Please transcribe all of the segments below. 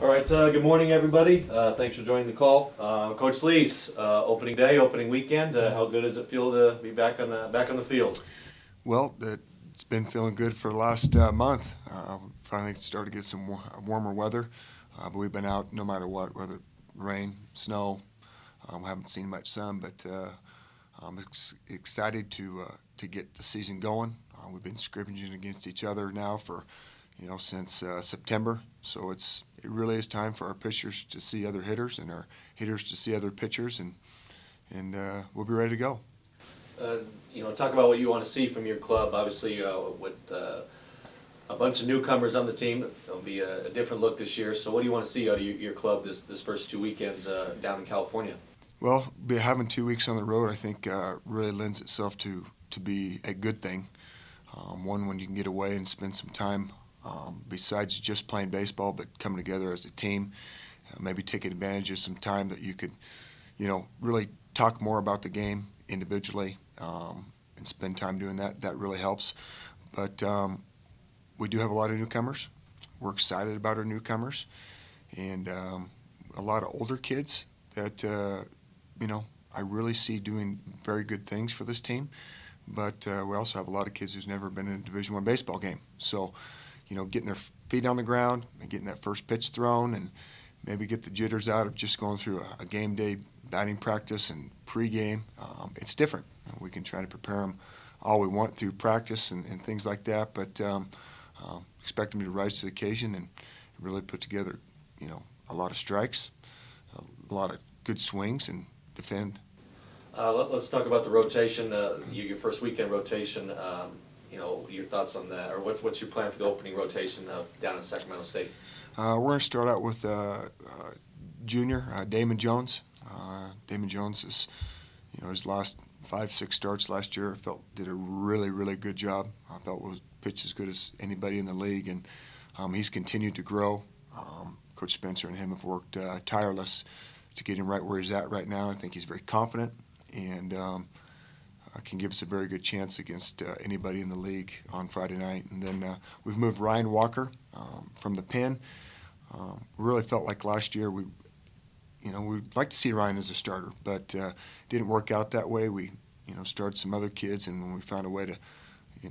All right, good morning, everybody. Thanks for joining the call. Coach Sleeves, opening day, opening weekend. How good does it feel to be back on the field? Well, it's been feeling good for the last month. Finally started to get some warmer weather, but we've been out no matter what, whether rain, snow. We haven't seen much sun, but I'm excited to get the season going. We've been scrimmaging against each other now for since September, so it really is time for our pitchers to see other hitters and our hitters to see other pitchers, and we'll be ready to go. Uh, Talk about what you want to see from your club. Obviously, with a bunch of newcomers on the team, it'll be a different look this year. So, what do you want to see out of your club this first 2 weekends down in California? Well, having 2 weeks on the road, I think, really lends itself to be a good thing. One, when you can get away and spend some time besides just playing baseball, but coming together as a team, maybe taking advantage of some time that you could, really talk more about the game individually and spend time doing that. That really helps. But we do have a lot of newcomers. We're excited about our newcomers and a lot of older kids that, I really see doing very good things for this team. But we also have a lot of kids who's never been in a Division I baseball game. So, getting their feet on the ground and getting that first pitch thrown and maybe get the jitters out of just going through a game day batting practice and pregame. It's different. We can try to prepare them all we want through practice and things like that, but expect them to rise to the occasion and really put together, a lot of strikes, a lot of good swings, and defend. Let's talk about the rotation. Your first weekend rotation. Your thoughts on that, or what's your plan for the opening rotation down in Sacramento State? We're going to start out with junior Damon Jones. Damon Jones is, his last 5-6 starts last year. I felt did a really good job. I felt was pitched as good as anybody in the league, and he's continued to grow. Coach Spencer and him have worked tireless to get him right where he's at right now. I think he's very confident and can give us a very good chance against anybody in the league on Friday night. And then we've moved Ryan Walker from the pen. We really felt like last year we'd like to see Ryan as a starter, but didn't work out that way. We, started some other kids, and when we found a way to,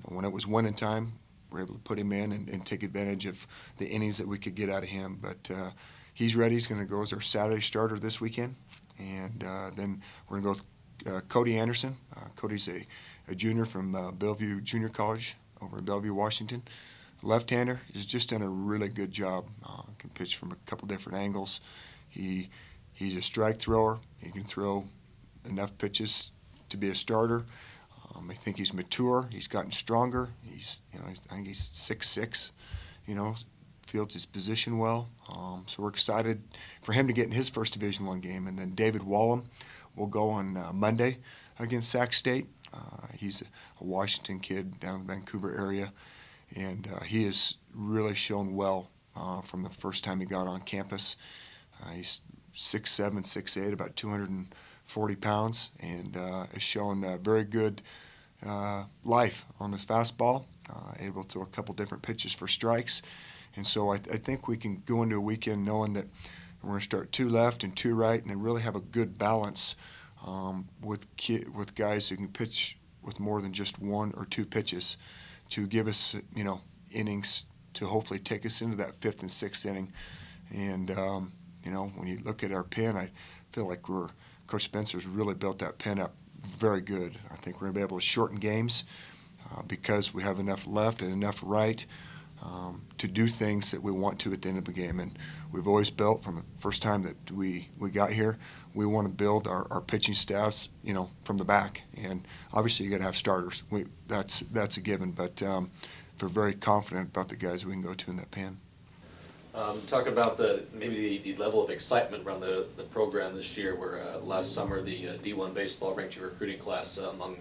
when it was winning time, we were able to put him in and take advantage of the innings that we could get out of him. But he's ready. He's going to go as our Saturday starter this weekend. And then we're going to go with Cody Anderson. Cody's a junior from Bellevue Junior College over in Bellevue, Washington. Left-hander. He's just done a really good job. Can pitch from a couple different angles. He's a strike thrower. He can throw enough pitches to be a starter. I think he's mature. He's gotten stronger. I think he's 6'6". Fields his position well. So we're excited for him to get in his first Division I game. And then David Wallum will go on Monday against Sac State. He's a Washington kid down in the Vancouver area, and he has really shown well from the first time he got on campus. He's 6'7", 6'8", about 240 pounds, and has shown very good life on his fastball, able to throw a couple different pitches for strikes. And so I think we can go into a weekend knowing that we're going to start 2 left and 2 right, and then really have a good balance with guys who can pitch with more than just 1 or 2 pitches to give us, innings to hopefully take us into that 5th and 6th inning. And, when you look at our pen, I feel like Coach Spencer's really built that pen up very good. I think we're going to be able to shorten games because we have enough left and enough right to do things that we want to at the end of the game. And we've always built from the first time that we got here, we want to build our pitching staffs, from the back. And obviously you got to have starters. That's a given, but we're very confident about the guys we can go to in that pen. Talk about maybe the level of excitement around the program this year. Where last summer the D1 baseball ranked your recruiting class among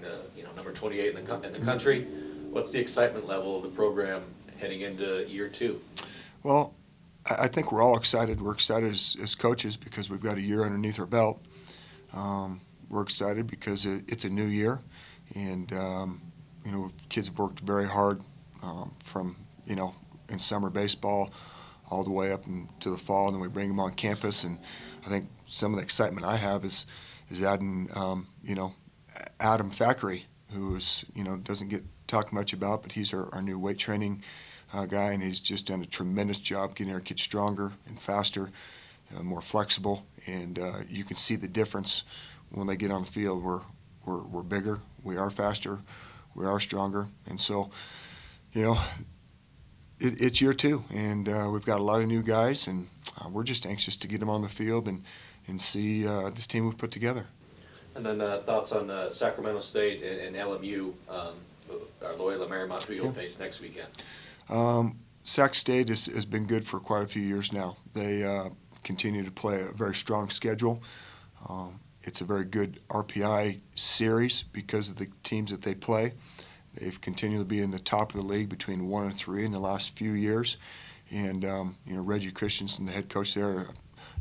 number 28 in the country. What's the excitement level of the program heading into year 2? Well, I think we're all excited. We're excited as coaches because we've got a year underneath our belt. We're excited because it's a new year, and kids have worked very hard from in summer baseball all the way up into the fall, and then we bring them on campus. And I think some of the excitement I have is adding, Adam Thackeray, who is, doesn't get talked much about, but he's our new weight training guy, and he's just done a tremendous job getting our kids stronger and faster, more flexible, and you can see the difference when they get on the field. We're bigger, we are faster, we are stronger, and so, it's year two, and we've got a lot of new guys, and we're just anxious to get them on the field and see this team we've put together. And then thoughts on Sacramento State and LMU, our Loyola Marymount, who you'll face next weekend. Sac State has been good for quite a few years now. They continue to play a very strong schedule. It's a very good RPI series because of the teams that they play. They've continued to be in the top of the league between 1 and 3 in the last few years. And, Reggie Christensen, the head coach there,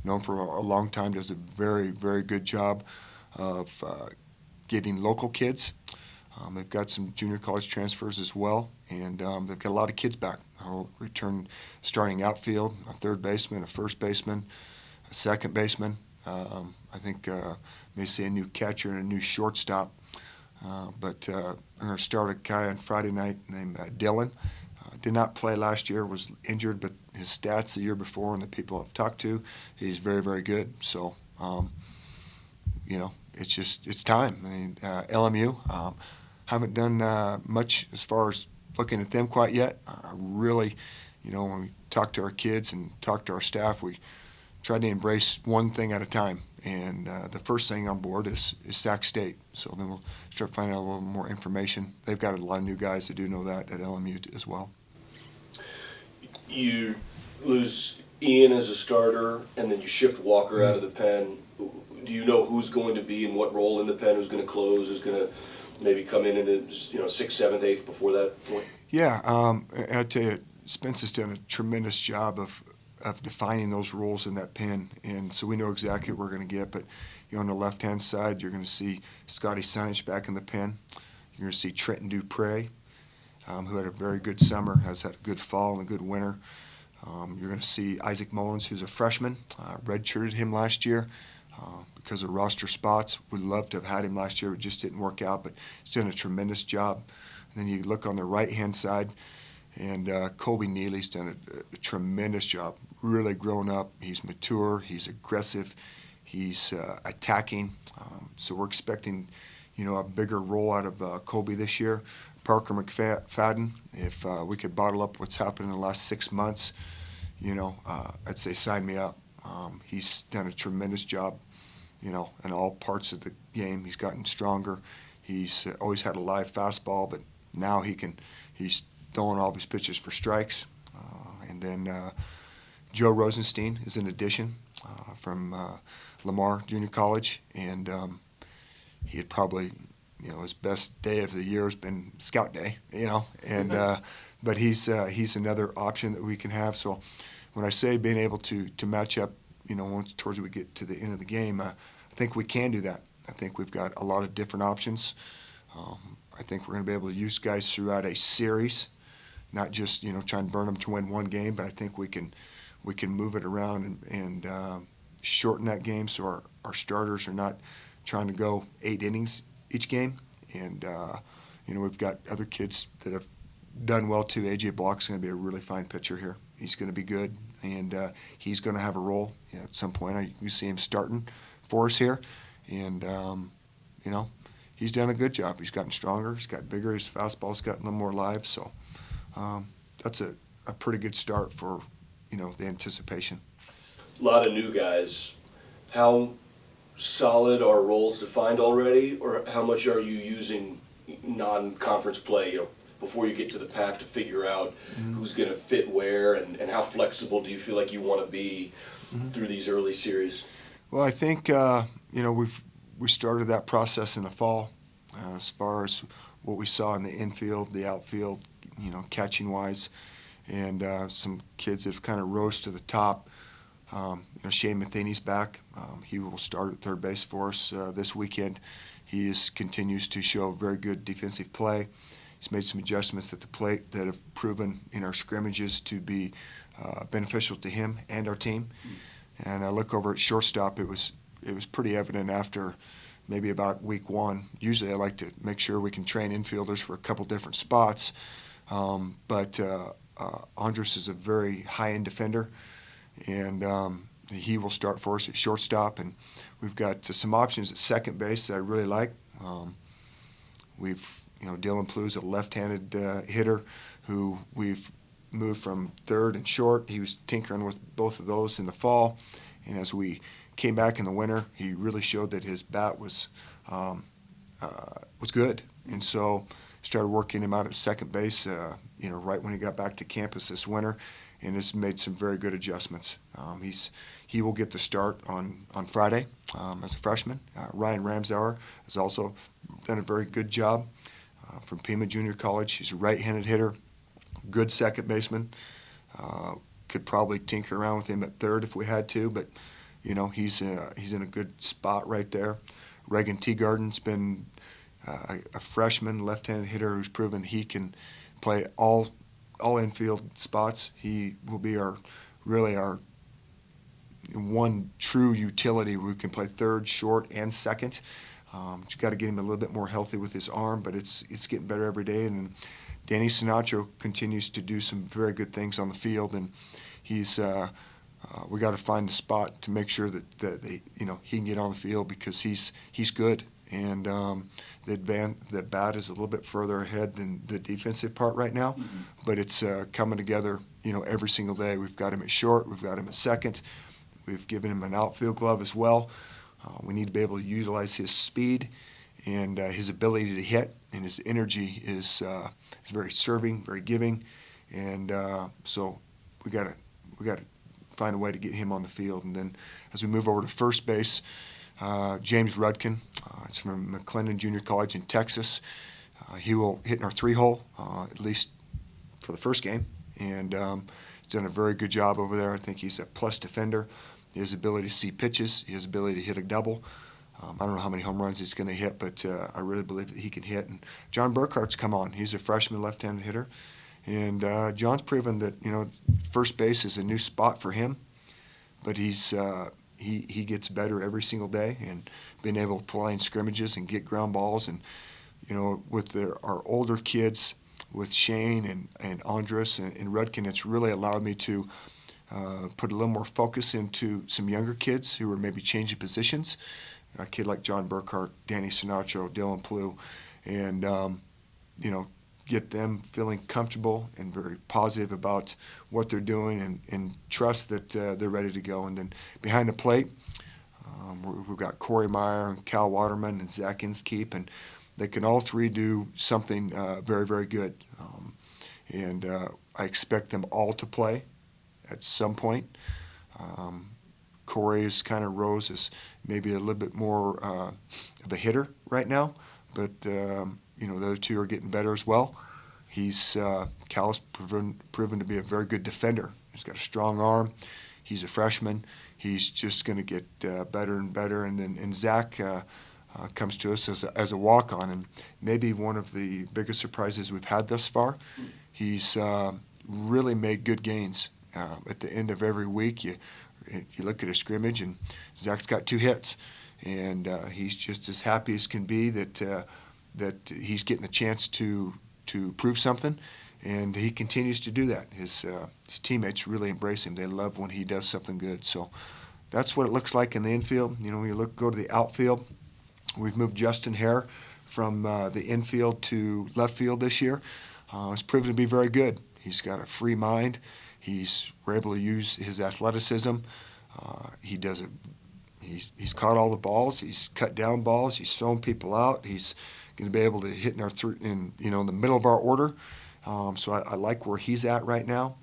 known for a long time, does a very, very good job of getting local kids. They've got some junior college transfers as well, and they've got a lot of kids back. I'll return starting outfield, a third baseman, a first baseman, a second baseman. I think may see a new catcher and a new shortstop. But I'm going to start a guy on Friday night named Dylan. Did not play last year, was injured, but his stats the year before and the people I've talked to, he's very, very good. So, it's time. I mean, LMU, haven't done much as far as looking at them quite yet. Really, when we talk to our kids and talk to our staff, we try to embrace one thing at a time. And the first thing on board is Sac State. So then we'll start finding out a little more information. They've got a lot of new guys that do know that at LMU as well. You lose Ian as a starter, and then you shift Walker out of the pen. Do you know who's going to be in what role in the pen, who's going to close, who's going to maybe come in the 6th, 7th, 8th before that point? Yeah, I tell you, Spence has done a tremendous job of defining those roles in that pen, and so we know exactly what we're going to get. But on the left-hand side, you're going to see Scotty Sainich back in the pen. You're going to see Trenton Dupre, who had a very good summer, has had a good fall and a good winter. You're going to see Isaac Mullins, who's a freshman, redshirted him last year because of roster spots. We'd love to have had him last year. It just didn't work out, but he's done a tremendous job. And then you look on the right-hand side, and Kobe Neely's done a tremendous job, really grown up. He's mature, he's aggressive, he's attacking. So we're expecting, a bigger role out of Kobe this year. Parker McFadden, if we could bottle up what's happened in the last 6 months, I'd say sign me up. He's done a tremendous job, in all parts of the game. He's gotten stronger. He's always had a live fastball, but now he's throwing all of his pitches for strikes. And then Joe Rosenstein is an addition from Lamar Junior College, and he had probably, his best day of the year has been Scout Day, and but he's another option that we can have. So when I say being able to match up, once towards we get to the end of the game, I think we can do that. I think we've got a lot of different options. I think we're going to be able to use guys throughout a series, not just try and burn them to win one game, but I think we can move it around and shorten that game so our starters are not trying to go 8 innings each game. And we've got other kids that have done well too. AJ Block's going to be a really fine pitcher here. He's going to be good, and he's going to have a role at some point. You see him starting for us here, and he's done a good job. He's gotten stronger. He's got bigger. His fastball's gotten a little more live. So that's a pretty good start for, the anticipation. A lot of new guys. How solid are roles defined already, or how much are you using non-conference play, before you get to the pack to figure out who's going to fit where, and how flexible do you feel like you want to be through these early series? Well, I think, we started that process in the fall as far as what we saw in the infield, the outfield, catching-wise, and some kids that have kind of rose to the top. Shane Matheny's back. He will start at third base for us this weekend. He continues to show very good defensive play. He's made some adjustments at the plate that have proven in our scrimmages to be beneficial to him and our team. And I look over at shortstop. It was pretty evident after maybe about week one. Usually I like to make sure we can train infielders for a couple different spots. But Andres is a very high-end defender, and he will start for us at shortstop. And we've got some options at second base that I really like. Dylan Plu's a left-handed hitter who we've moved from third and short. He was tinkering with both of those in the fall, and as we came back in the winter, he really showed that his bat was good, and so started working him out at second base. Right when he got back to campus this winter, and has made some very good adjustments. He will get the start on Friday as a freshman. Ryan Ramsauer has also done a very good job from Pima Junior College. He's a right-handed hitter, good second baseman. Could probably tinker around with him at third if we had to, but he's in a good spot right there. Reagan Teagarden's been a freshman left-handed hitter who's proven he can play all infield spots. He will be our one true utility where we can play third, short, and second. You've got to get him a little bit more healthy with his arm, but it's getting better every day. And Danny Sinatra continues to do some very good things on the field, and he's we got to find a spot to make sure that he can get on the field because he's good. And the bat is a little bit further ahead than the defensive part right now, but it's coming together. Every single day. We've got him at short, we've got him at second, we've given him an outfield glove as well. We need to be able to utilize his speed and his ability to hit, and his energy is very serving, very giving, and so we got to find a way to get him on the field. And then as we move over to first base, James Rudkin, it's from McLennan Junior College in Texas. He will hit in our 3-hole, at least for the first game, and he's done a very good job over there. I think he's a plus defender. He has the ability to see pitches. He has the ability to hit a double. I don't know how many home runs he's going to hit, but I really believe that he can hit. And John Burkhart's come on. He's a freshman left-handed hitter. And John's proven that, first base is a new spot for him, but he gets better every single day, and being able to play in scrimmages and get ground balls. And, with our older kids, with Shane and Andres and Rudkin, it's really allowed me to put a little more focus into some younger kids who are maybe changing positions. A kid like John Burkhart, Danny Sinatra, Dylan Plu, and, get them feeling comfortable and very positive about what they're doing and trust that they're ready to go. And then behind the plate, we've got Corey Meyer and Cal Waterman and Zach Inskeep, and they can all three do something very, very good. And I expect them all to play at some point. Corey is kind of rose as maybe a little bit more of a hitter right now, but the other two are getting better as well. Cal's proven to be a very good defender. He's got a strong arm. He's a freshman. He's just going to get better and better. And Zach comes to us as a walk-on, and maybe one of the biggest surprises we've had thus far. He's really made good gains. At the end of every week, you look at a scrimmage, and Zach's got 2 hits, and he's just as happy as can be that he's getting a chance to prove something, and he continues to do that. His teammates really embrace him. They love when he does something good. So that's what it looks like in the infield. When you go to the outfield, we've moved Justin Hare from the infield to left field this year. It's proven to be very good. He's got a free mind. We're able to use his athleticism. He does it. He's caught all the balls. He's cut down balls. He's thrown people out. He's going to be able to hit in the middle of our order. So I like where he's at right now.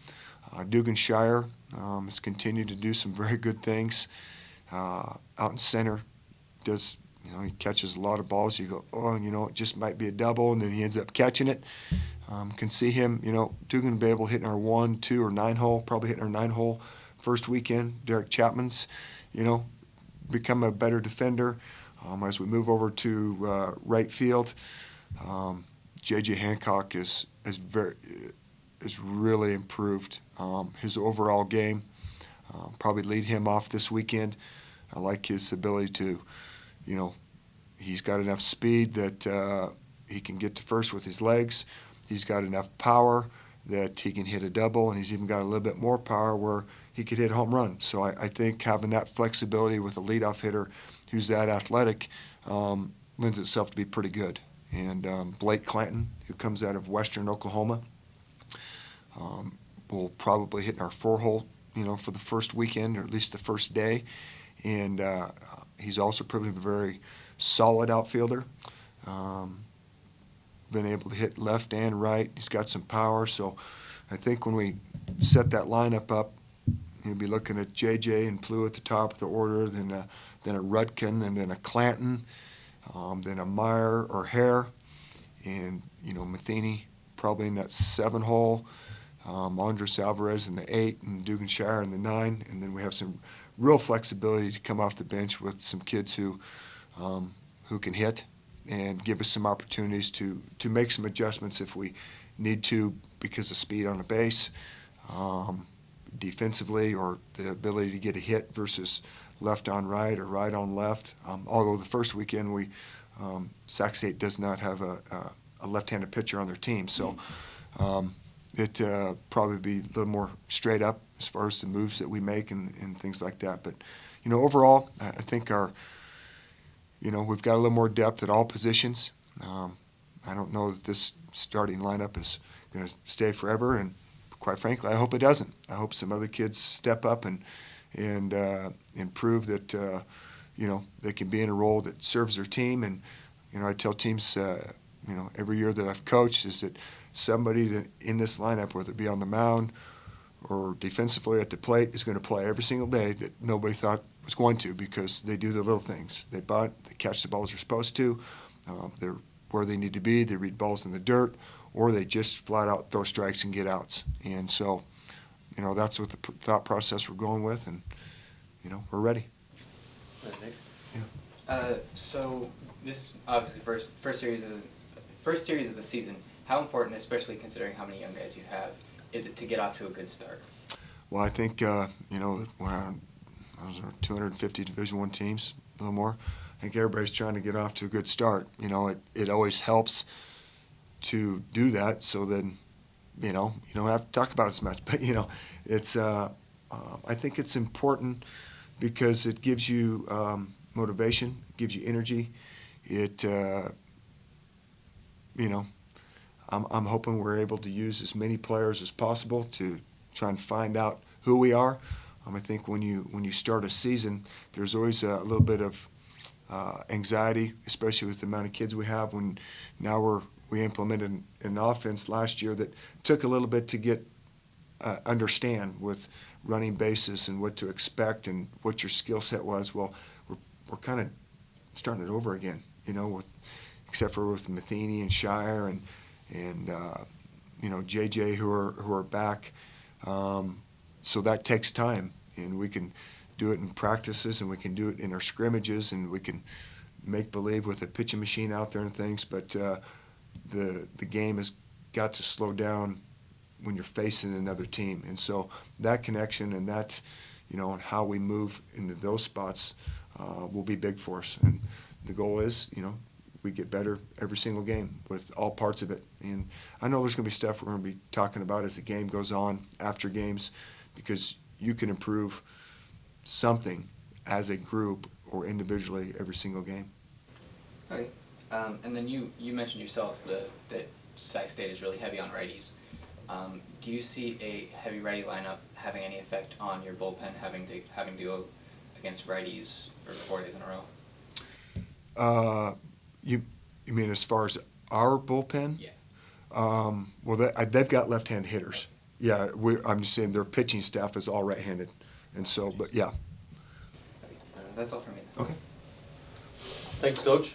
Dugan Shire has continued to do some very good things. Out in center, he catches a lot of balls. You go, it just might be a double, and then he ends up catching it. Can see him, Dugan be able to hit in our 1, 2, or 9-hole, probably hitting our 9-hole first weekend. Derek Chapman's, become a better defender. As we move over to right field, J.J. Hancock is very has really improved his overall game. Probably lead him off this weekend. I like his ability to, he's got enough speed that he can get to first with his legs. He's got enough power that he can hit a double, and he's even got a little bit more power where he could hit a home run. So I think having that flexibility with a leadoff hitter who's that athletic lends itself to be pretty good. And Blake Clanton, who comes out of western Oklahoma, will probably hit in our 4-hole, for the first weekend, or at least the first day. And he's also proven to be a very solid outfielder. Been able to hit left and right. He's got some power. So I think when we set that lineup up, you'll be looking at J.J. and Plew at the top of the order, then a Rudkin, and then a Clanton, then a Meyer or Hare, and Matheny probably in that 7-hole, Andres Alvarez in the 8, and Duganshire in the 9, and then we have some real flexibility to come off the bench with some kids who can hit and give us some opportunities to make some adjustments if we need to because of speed on the base, defensively, or the ability to get a hit versus left on right or right on left. Although the first weekend Sac State does not have a left-handed pitcher on their team, so it probably be a little more straight up as far as the moves that we make and things like that. But overall, I think we've got a little more depth at all positions. I don't know that this starting lineup is going to stay forever, and quite frankly, I hope it doesn't. I hope some other kids step up and prove that they can be in a role that serves their team. And I tell teams every year that I've coached is that somebody that in this lineup, whether it be on the mound or defensively at the plate, is going to play every single day that nobody thought was going to, because they do the little things. They bunt, they catch the balls they're supposed to, they're where they need to be, they read balls in the dirt, or they just flat out throw strikes and get outs. And so, that's what the thought process we're going with, and, we're ready. Nick? Yeah. So this is obviously first series of the season. How important, especially considering how many young guys you have, is it to get off to a good start? Well, I think when those are 250 Division I teams, a little more. I think everybody's trying to get off to a good start. It always helps to do that, so then you don't have to talk about it as much. But it's I think it's important because it gives you motivation, gives you energy. It I'm hoping we're able to use as many players as possible to try and find out who we are. I think when you start a season, there's always a little bit of anxiety, especially with the amount of kids we have. When now we implemented an offense last year that took a little bit to get understand with running bases and what to expect and what your skill set was. Well, we're kind of starting it over again, except for with Matheny and Shire and JJ who are back. So that takes time, and we can do it in practices, and we can do it in our scrimmages, and we can make believe with a pitching machine out there and things. But the game has got to slow down when you're facing another team, and so that connection and that, and how we move into those spots will be big for us. And the goal is, we get better every single game with all parts of it. And I know there's going to be stuff we're going to be talking about as the game goes on, after games, because you can improve something as a group or individually every single game. Okay. And then you mentioned yourself that Sac State is really heavy on righties. Do you see a heavy righty lineup having any effect on your bullpen having to go against righties for 4 days in a row? You mean as far as our bullpen? Yeah. Well, they've got left-hand hitters. Yeah, I'm just saying their pitching staff is all right-handed, and so, but yeah. Okay. That's all for me. Okay. Thanks, Coach.